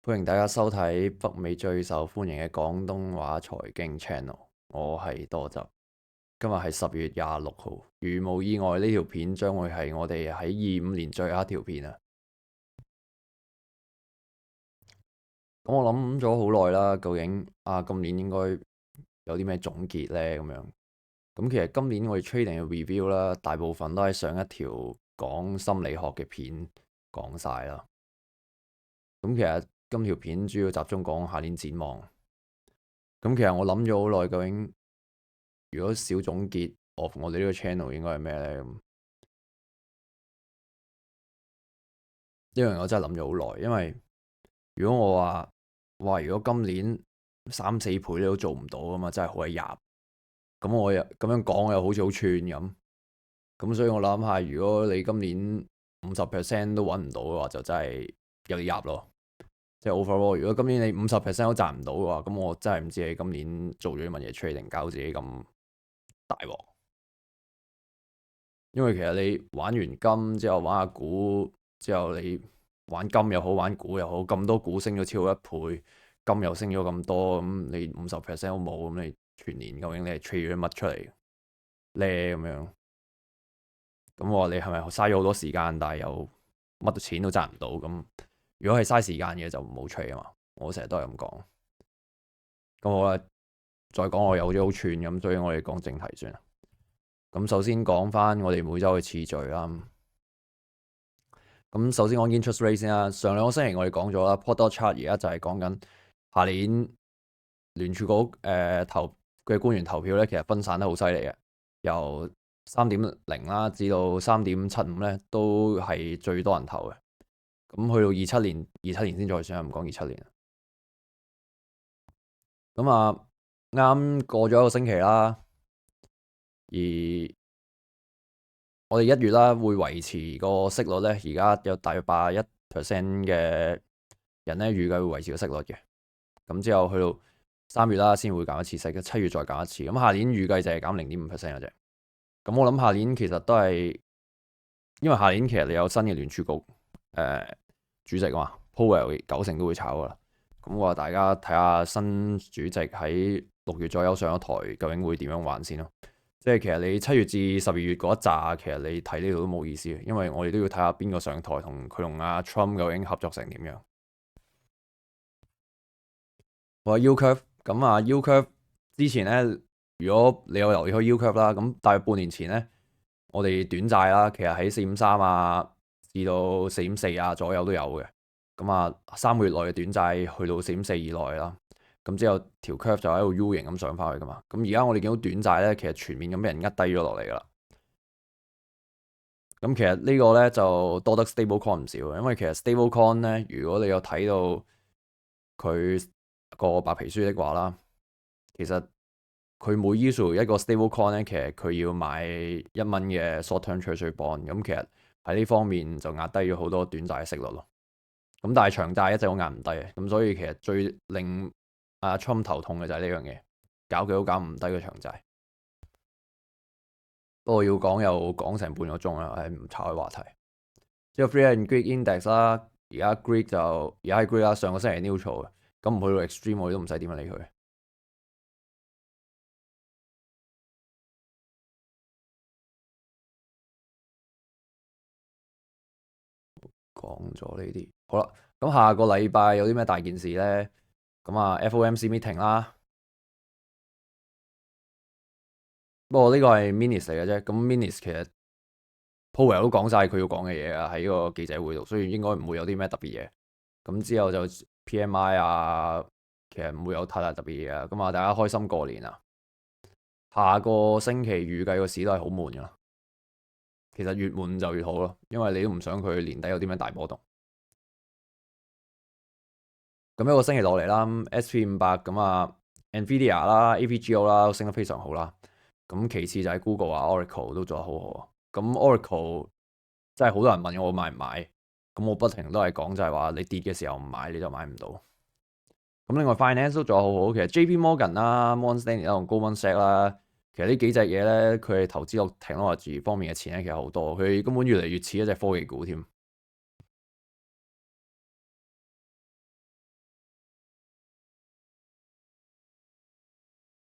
歡迎大家收睇北美最受歡迎嘅廣東話財經 channel，我係多汁。今日係10月26號，如無意外呢條片將會係我哋喺25年最後一條片啊！咁我諗咗好耐啦，究竟今年應該有啲咩總結呢？咁樣咁其實今年我哋 trading 嘅 review 啦，大部分都係上一條講心理學嘅片講晒啦。咁其實今條片主要集中講下年展望。咁其實我諗咗好耐，究竟如果小總結我哋呢個 channel 應該係咩呢？咁呢樣我真係諗咗好耐，因為如果我話如果今年3-4倍你都做唔到啊嘛，真係好鬼入。咁我又咁樣講又好似好串咁。咁所以我諗下，如果你今年50% 都揾唔到嘅話，就真係有啲入咯。即係 overall，如果今年你50% 都賺唔到嘅話，咁我真係唔知你今年做咗啲乜嘢 trading 搞自己咁大鑊。因為其實你玩完金之後玩下股之後，你玩金又好玩股又好，咁多股升咗超過1倍，金又升咗咁多，咁你50% 都冇，咁你全年究竟你係 trade 咗啲乜出嚟咧？咁樣，咁我話你係咪嘥咗好多時間，但係又乜錢都賺唔到？咁如果係嘥時間嘅就唔好 trade 啊嘛，我成日都係咁講。咁好啦，再講我有咗好串咁，所以我哋講正題先啦。咁首先講翻我哋每週嘅次序啦。咁首先講 interest rate 先啦。上2個星期我哋講咗啦，Pot dot chart 而家就係講緊下年聯儲局投嘅官員投票咧，其實分散得好犀利嘅，由3.0啦至到3.75咧，都係最多人投嘅。咁去到27年先再算，唔講27年。咁啱過咗1個星期啦，而我哋1月啦會維持個息率咧，而家有大約81% 嘅人咧預計會維持個息率嘅。咁之後去到3月啦先會減一次息嘅，7月再減一次。咁下年預計就係減0.5% 嘅啫。咁我諗下年其實都係，因為下年其實你有新嘅聯儲局主席嘛，Powell 90%都會炒噶啦。咁我話大家睇下新主席喺6月左右上咗台，究竟會點樣玩先咯。即係其實你7月至12月嗰一紮，其實你睇呢度都冇意思，因為我哋都要睇下邊個上台同佢同阿 Trump 究竟合作成點樣。我話 U curve 咁U curve 之前咧，如果你有留意開 U curve 啦，咁大約半年前咧，我哋短債啦，其實喺4.3至到4.4左右都有嘅。咁3個月內嘅短債去到4.4以內啦。咁之後條 curve 就喺度 U 型咁上翻去噶嘛。咁而家我哋見到短債咧，其實全面咁俾人壓低咗落嚟噶啦。咁其實呢個咧就多得 stable coin 唔少嘅，因為其實 stable coin 咧，如果你有睇到佢個白皮書的話啦，其實佢每 issue 一個 stable coin 咧，其實佢要買1蚊嘅 short term treasury bond。咁其實喺呢方面就壓低咗好多短債嘅息率咯。咁但係長債一直都壓唔低嘅，咁所以其實最令阿 Trump 頭痛嘅就係呢樣嘢，搞佢都搞唔低個長債。不過要講又講成半個鐘啦，唔岔開話題。即係 Fear and Greed Index 啦，而家 Greed 就而家係 Greed 啦，上個星期 neutral 嘅，咁唔去到 extreme 我哋都唔使點樣理佢。講咗呢啲，好啦，咁下個禮拜有啲咩大件事咧？咁FOMC meeting 啦，不過呢個係 minutes 嚟嘅啫。咁 minutes 其實 Powell 都講晒佢要講嘅嘢啊，喺呢個記者會度，所以應該唔會有啲咩特別嘢。咁之後就 PMI 其實唔會有太大特別嘢啊。咁大家開心過年啊！下個星期預計個市都係好悶噶啦。其實越悶就越好咯，因為你都唔想佢年底有啲咩大波動。咁一個星期落嚟啦，SP500咁Nvidia 啦、AVGO 啦都升得非常好啦。咁其次就係 Google Oracle 都做得好好。咁 Oracle 真係好多人問我買唔買，咁我不停都係講就係話你跌嘅時候唔買你就買唔到。咁另外 Finance 都做得好好，其實 JP Morgan 啦、Morgan Stanley 啦同 Goldman Sachs 啦，其實呢幾隻嘢咧，佢哋投資落 technology 方面嘅錢咧，其實好多，佢根本越嚟越似一隻科技股添。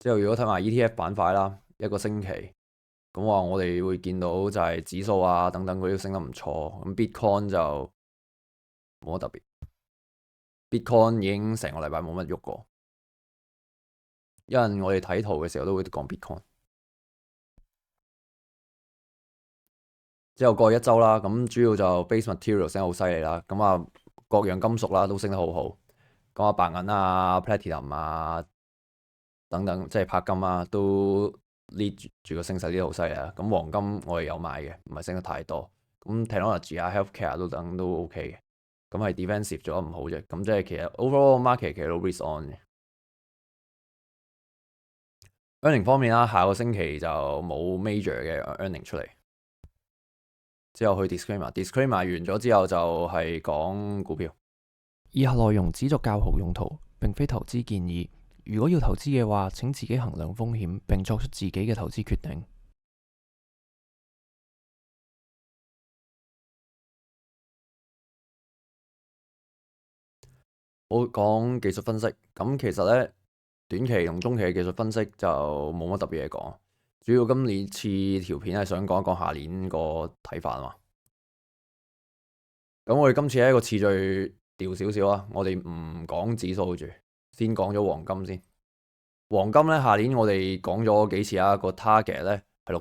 之後如果睇埋 ETF 板塊啦，一個星期咁話，我哋會見到就係指數啊等等嗰啲升得唔錯。咁 Bitcoin 就冇乜特別，Bitcoin 已經成個禮拜冇乜喐過。因為我哋睇圖嘅時候都會講 Bitcoin。之後過去一周啦，咁主要就 base material 升得好犀利啦。咁啊，各樣金屬啦都升得好好。咁啊，白銀啊、platinum 啊等等，即係鉑金啊，都 lead 住個升勢，呢度好犀利啊。咁黃金我哋有買嘅，唔係升得太多。咁 technology 啊、healthcare 都等都 OK 嘅。咁係 defensive 做得唔好啫。咁即係其實 overall market 其實都 risk on 嘅。earning 方面啦，下個星期就冇 major 嘅 earning 出嚟。之後去 disclaimer 完咗之後就係講股票。以下內容只作教學用途，並非投資建議。如果要投資嘅話，請自己衡量風險，並作出自己嘅投資決定。我講技術分析，咁其實呢，短期同中期嘅技術分析就冇乜特別嘢講。主要今年次條片係想講一講下年個睇法啊嘛。咁我哋今次係一個次序調少少啊，我哋唔講指數住，先講咗黃金先。黃金呢，下年我哋講咗幾次啊，個 target 呢係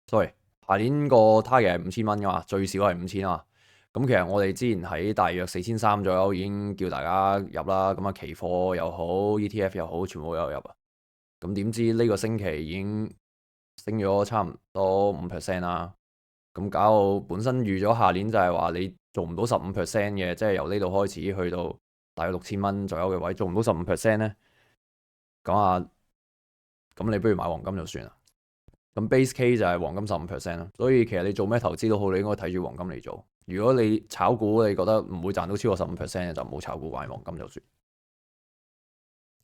6000，sorry，下年個 target 係5000蚊噶嘛，最少係5000啊。咁其實我哋之前喺大約4300左右已經叫大家入啦，咁啊期貨又好 ETF 又好，全部都有入啊。咁點知呢個星期已經升咗差唔多5% 啦。咁搞到本身預咗下年就係話你做唔到15% 嘅，即係由呢度開始去到大約6000蚊左右嘅位，做唔到15% 咧，講下咁你不如買黃金就算啦。咁 base case 就係黃金15% 啦，所以其實你做咩投資都好，你應該睇住黃金嚟做。如果你炒股你覺得唔會賺到超過15%，就唔好炒股，買黃金就算。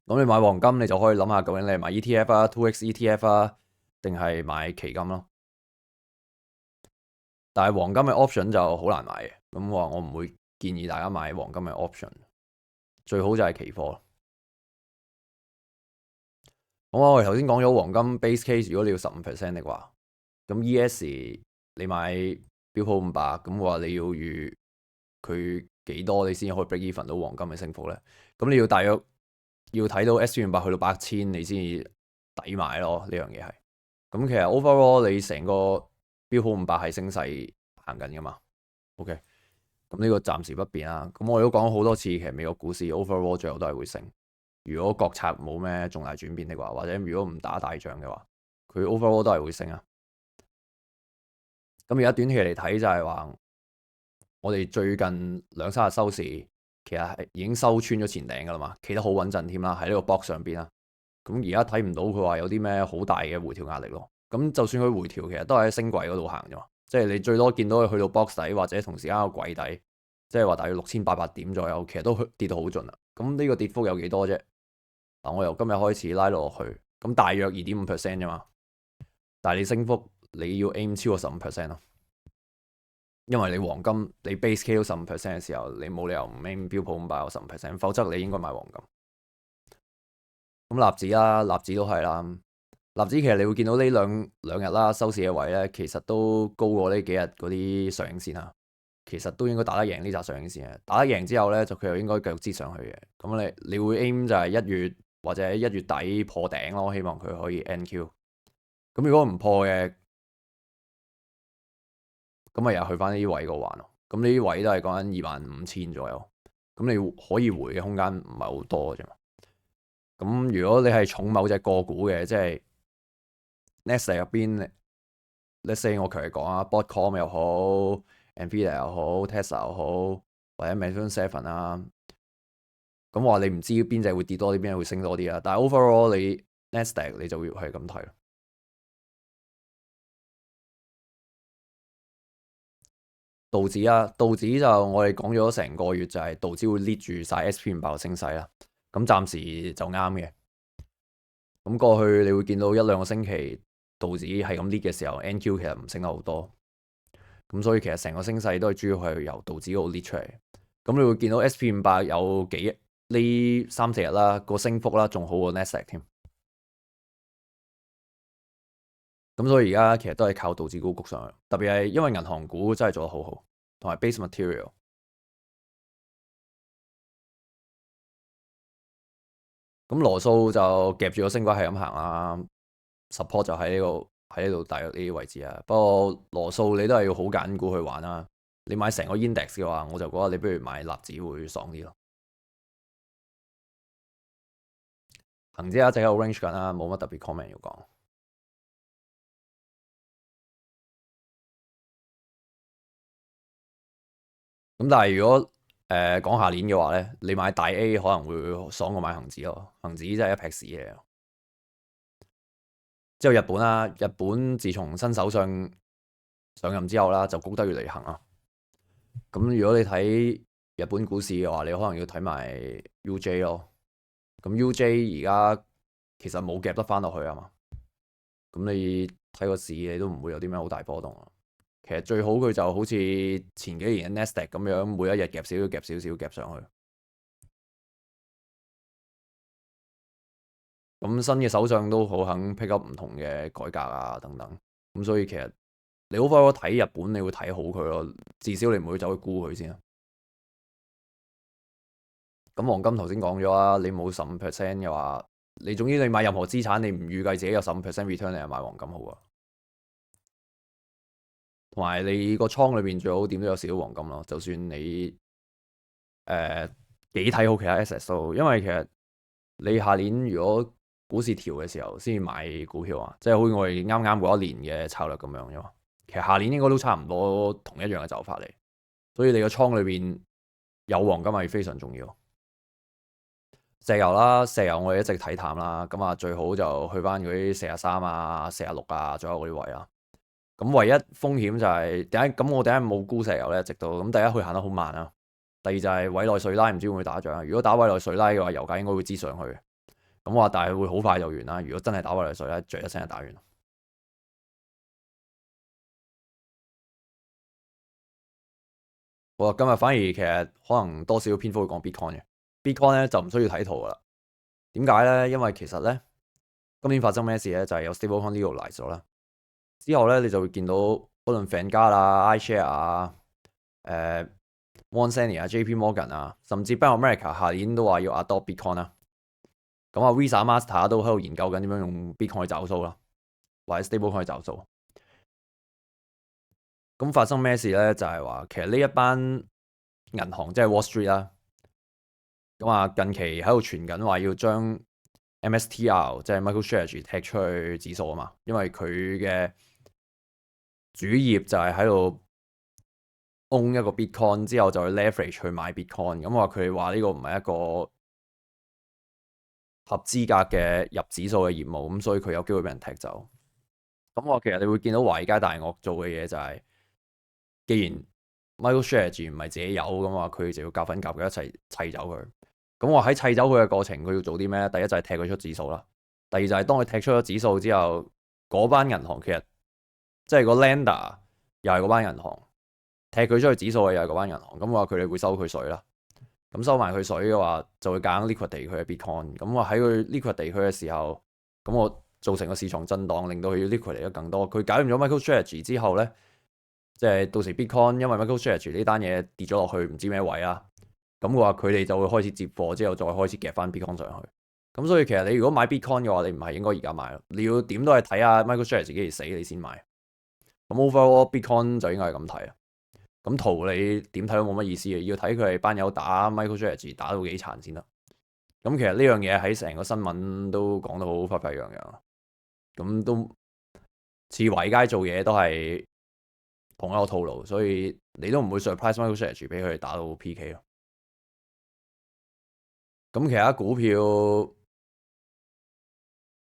咁你買黃金你就可以諗下究竟你係買 ETF 啊、2X ETF 啊，定係買期金咯。但係黃金嘅 option 就好難買嘅，咁我唔會建議大家買黃金嘅 option，最好就係期貨。咁我哋頭先講咗黃金 base case，如果你要15% 嘅話，咁 ES 你買標普500，咁話你要預佢幾多你先可以 break even 到黃金嘅升幅咧？咁你要大約要睇到 SP500去到8000，你先至抵買咯。呢樣嘢係。咁其實 overall 你成個標普500係升勢行緊噶嘛 ？OK，咁呢個暫時不變啦。咁我都講咗好多次，其實美國股市 overall 最後都係會升。如果國策冇咩重大轉變的話，或者如果唔打大仗嘅話，佢 overall 都係會升啊。咁而家短期嚟睇就係話，我哋最近2-3日收市，其實係已經收穿咗前頂噶啦嘛，企得好穩陣添啦，喺呢個 box 上邊啦。咁而家睇唔到佢話有啲咩好大嘅回調壓力咯。咁就算佢回調，其實都係喺升軌嗰度行啫嘛。即係你最多見到佢去到 box 底，或者同時間個櫃底，即係話大約6800點左右，其實都跌到好盡啦。咁呢個跌幅有幾多啫？嗱，我由今日開始拉落去，咁大約2.5% 啫嘛。但係你升幅你要 aim 超過15% 咯，因為你黃金你 base case 15% 嘅時候，你冇理由唔 aim 標普500有15%，否則你應該買黃金。咁納指啦，納指都係啦。納指其實你會見到呢兩日啦，收市嘅位咧，其實都高過呢幾日嗰啲上影線啊。其實都應該打得贏呢紮上影線嘅，打得贏之後咧，就佢又應該繼續支上去嘅。咁你會 aim 就係1月或者1月底破頂咯，希望佢可以 NQ。咁如果唔破嘅，咁咪又去翻呢啲位個環咯。咁呢啲位都係講緊25000左右。咁你可以回嘅空間唔係好多啫嘛。咁如果你係重某隻個股嘅，即係 Nasdaq 入邊 let's say 我求其講啊 Broadcom 又好 Nvidia 又好 Tesla 又好，或者 Magnificent 啊，咁話你唔知邊隻會跌多啲，邊隻會升多啲啊。但係 overall 你 Nasdaq 你就會係咁睇咯。道指啊，道指就我哋講咗成個月就係道指會 lead 住晒 SP500 嘅升勢啦。咁暫時就啱嘅。咁過去你會見到1-2個星期道指係咁 lead 嘅時候，NQ 其實唔升得好多。咁所以其實成個升勢都係主要係由道指嗰度 lead 出嚟。咁你會見到 SP500有呢3-4日啦，個升幅啦仲好過 Nasdaq 添。咁所以而家其實都係靠道指高谷上去，特別係因為銀行股真係做得好好，同埋 base material。咁羅素就夾住個升軌係咁行啦，support 就喺呢度大約呢啲位置啊。不過羅素你都係要好揀股去玩啦。你買成個 index 嘅話，我就覺得你不如買納指會爽啲咯。恒指一直喺度 range 緊啦，冇乜特別 comment 要講。咁但係如果講下年嘅話咧，你買大 A 可能會爽過買恒指咯。恒指真係一劈屎嚟。之後日本啦，日本自從新首相上任之後啦，就谷得越嚟越行啦。咁如果你睇日本股市嘅話，你可能要睇埋 UJ 咯。咁 UJ 而家其實冇夾得翻落去啊嘛。咁你睇個市，你都唔會有啲咩好大波動啊。其實最好佢就好似前幾年嘅 Nasdaq 咁樣，每一日夾少少夾少少夾上去。咁新嘅首相都好肯 pick up 唔同嘅改革啊等等。咁所以其實你好快睇日本，你會睇好佢咯。至少你唔會走去沽佢先啊。咁黃金頭先講咗啦，你冇15% 嘅話，你總之你買任何資產，你唔預計自己有15% return，你係買黃金好啊。同埋你個倉裏邊最好點都有少少黃金咯，就算你幾睇好其他 assets 都，因為其實你下年如果股市調嘅時候先買股票啊，即係好似我哋啱啱嗰一年嘅策略咁樣啫嘛。其實下年應該都差唔多同一樣嘅走法嚟，所以你個倉裏邊有黃金係非常重要。石油啦，石油我哋一直睇淡啦，咁啊最好就去翻嗰啲43啊、46啊左右嗰啲位啦。咁唯一風險就係我第一冇沽石油咧，直到咁第一佢行得好慢啊，第二就係委內瑞拉唔知會唔會打仗。如果打委內瑞拉嘅話，油價應該會支上去。咁話但係會好快就完啦。如果真係打委內瑞拉，著一聲就打完。我今日反而其實可能多少篇幅會講 Bitcoin 嘅。Bitcoin 咧就唔需要睇圖噶啦。點解咧？因為其實咧今年發生咩事咧？就係有 stablecoin legalize 咗啦。之後咧，你就會見到不論 Vanguard 啊、iShare 啊、Morgan Stanley 啊、JP Morgan 啊，甚至 Bank of America 下年都話要 adopt Bitcoin 啦。咁啊，Visa、Master 都喺度研究緊點樣用 Bitcoin 去找數啦，或者 stablecoin 去找數。咁發生咩事咧？就係話其實呢一班銀行即係 Wall Street 啦，咁啊近期喺度傳緊話要將 MSTR 即係 MicroStrategy 踢出去指數啊嘛，因為佢嘅主業就係喺度 own 一個 Bitcoin 之後就去 leverage 去買 Bitcoin，咁話佢話呢個唔係一個合資格嘅入指數嘅業務，咁所以佢有機會俾人踢走。咁我其實你會見到華爾街大鱷做嘅嘢就係，既然 MicroStrategy 唔係自己有咁話，佢就要夾份夾佢一齊砌走佢。咁我喺砌走佢嘅過程，佢要做啲咩咧？第一就係踢佢出指數啦，第二就係當佢踢出咗指數之後，嗰班銀行其實即係個 lender 又係嗰班銀行，踢佢出去指數嘅又係嗰班銀行，咁話佢哋會收佢水啦。咁收埋佢水嘅話，就會夾硬 liquidate 佢嘅 Bitcoin。咁我喺佢 liquidate 佢嘅時候，咁我造成個市場震盪，令到佢 liquidate 得更多。佢搞掂咗 MicroStrategy 之後咧，即係到時 Bitcoin 因為 MicroStrategy 呢單嘢跌咗落去唔知咩位啊，咁嘅話佢哋就會開始接貨，之後再開始夾翻 Bitcoin 上去。咁所以其實你如果買 Bitcoin 嘅話，你唔係應該而家買咯，你要點都係睇下 MicroStrategy 幾時死你先買。咁 overall Bitcoin 就應該係咁睇啊。咁圖你點睇都冇乜意思嘅，要睇佢係班友打 MicroStrategy 打到幾殘先得。咁其實呢樣嘢喺成個新聞都講得好沸沸揚揚，咁都似華爾街做嘢都係同一個套路，所以你都唔會 surprise MicroStrategy 俾佢哋打到 PK 咯。咁其他股票，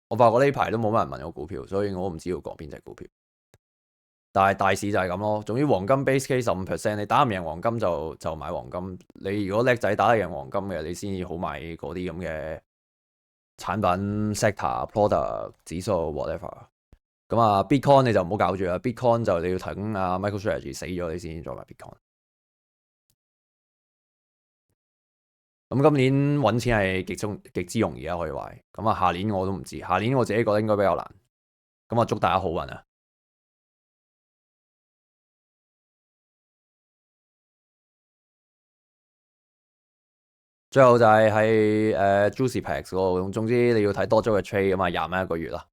我發覺呢排都冇乜人問我股票，所以我唔知要講邊隻股票。但係大市就係咁咯。總之黃金 base case 15%，你打唔贏黃金就買黃金。你如果叻仔打得贏黃金嘅，你先至好買嗰啲咁嘅產品 sector、product 指數 whatever。咁啊 Bitcoin 你就唔好搞住啦。Bitcoin 就你要等啊 MicroStrategy 死咗你先再買 Bitcoin。咁今年揾錢係極之容易啊，可以話。咁啊，下年我都唔知，下年我自己覺得應該比較難。咁啊，祝大家好運啊！最後就係喺JuicyPax 嗰度，總之你要睇多咗嘅 trade 咁啊，20蚊一個月啦。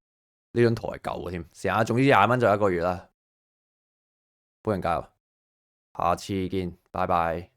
呢張圖係舊嘅添，試下，總之20蚊就一個月啦。本人加油，下次見，拜拜。